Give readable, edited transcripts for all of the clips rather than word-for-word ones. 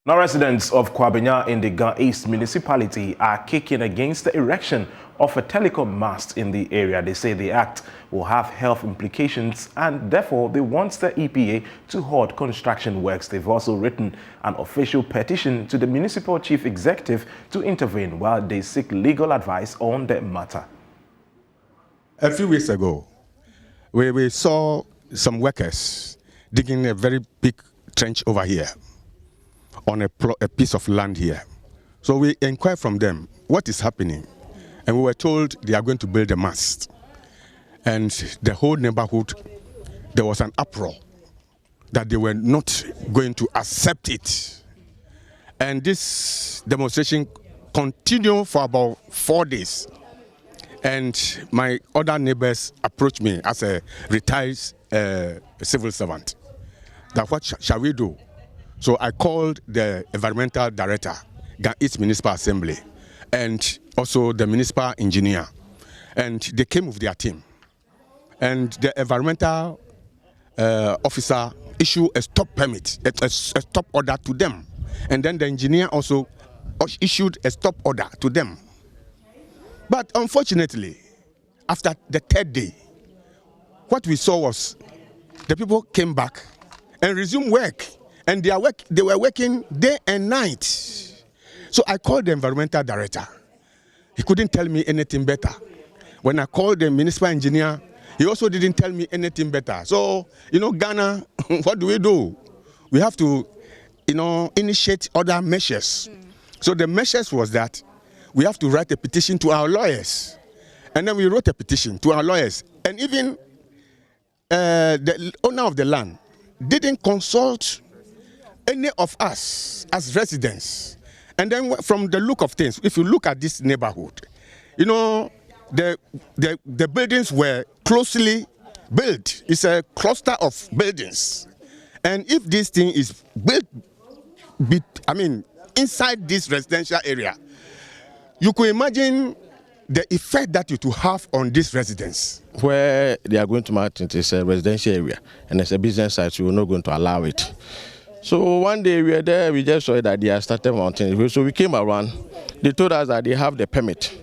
Now, residents of Kwabenya in the Ga East municipality are kicking against the erection of a telecom mast in the area. They say the act will have health implications and therefore they want the EPA to halt construction works. They've also written an official petition to the municipal chief executive to intervene while they seek legal advice on the matter. A few weeks ago, we saw some workers digging a very big trench over here on a piece of land here. So we inquired from them what is happening, and we were told they are going to build a mast. And the whole neighborhood, there was an uproar that they were not going to accept it. And this demonstration continued for about 4 days. And my other neighbors approached me as a retired civil servant. That what shall we do? So I called the environmental director, Ga East Municipal Assembly, and also the municipal engineer. And they came with their team. And the environmental officer issued a stop permit, a stop order to them. And then the engineer also issued a stop order to them. But unfortunately, after the third day, what we saw was the people came back and resumed work. And they were working day and night. So I called the environmental director. He couldn't tell me anything better. When I called the municipal engineer, he also didn't tell me anything better. So, Ghana, what do? We have to, initiate other measures. So the measures was that we have to write a petition to our lawyers. And then we wrote a petition to our lawyers. And even the owner of the land didn't consult any of us as residents. And then from the look of things, if you look at this neighborhood, the buildings were closely built. It's a cluster of buildings. And if this thing is built, inside this residential area, you could imagine the effect that it will have on these residents. Where they are going to mount it is a residential area, and it's a business site, so we're not going to allow it. So one day we were there, we just saw that they are started mounting it. So we came around, they told us that they have the permit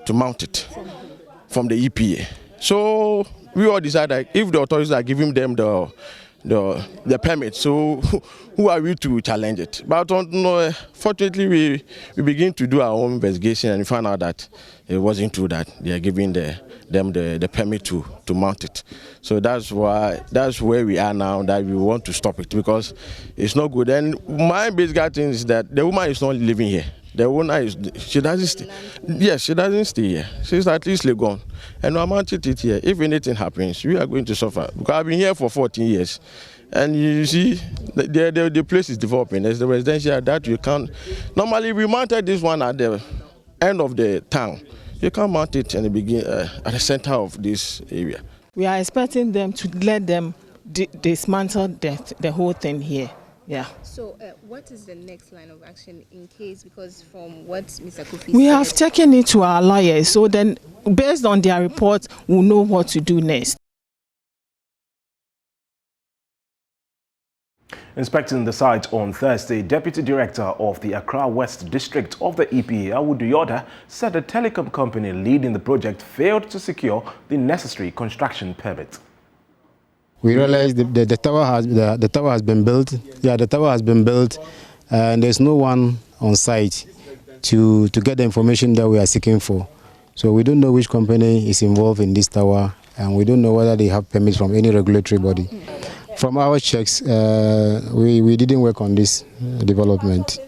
to mount it from the EPA. So we all decided if the authorities are giving them the permit, so who are we to challenge it? But fortunately we begin to do our own investigation and we found out that it wasn't true that they are giving them the permit to mount it. So that's where we are now, that we want to stop it because it's not good. And my basic thing is that the woman is not living here. The owner she doesn't stay. Yes, she doesn't stay here. She's at least gone. And we mounted it here. If anything happens, we are going to suffer. Because I've been here for 14 years. And you see, the place is developing. There's the residential that you can't. Normally, we mounted this one at the end of the town. You can't mount it in the beginning, at the center of this area. We are expecting them to let them dismantle the whole thing here. Yeah. So what is the next line of action in case, because from what Mr. Kofi we said, have taken it to our lawyers, so then based on their report, we'll know what to do next. Inspecting the site on Thursday, Deputy Director of the Accra West District of the EPA, Awudu Yoda, said the telecom company leading the project failed to secure the necessary construction permit. We realized the tower has been built. Yeah, the tower has been built, and there's no one on site to get the information that we are seeking for. So we don't know which company is involved in this tower, and we don't know whether they have permits from any regulatory body. From our checks, we didn't work on this development,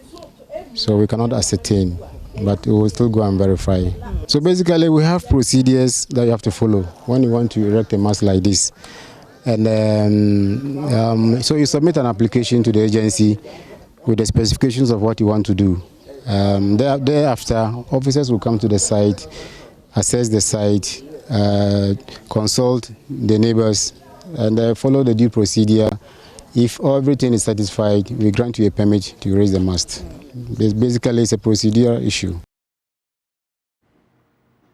so we cannot ascertain, but we will still go and verify. So basically, we have procedures that you have to follow when you want to erect a mast like this. And so you submit an application to the agency with the specifications of what you want to do. Thereafter, officers will come to the site, assess the site, consult the neighbors, and follow the due procedure. If everything is satisfied, we grant you a permit to raise the mast. Basically, it's a procedure issue.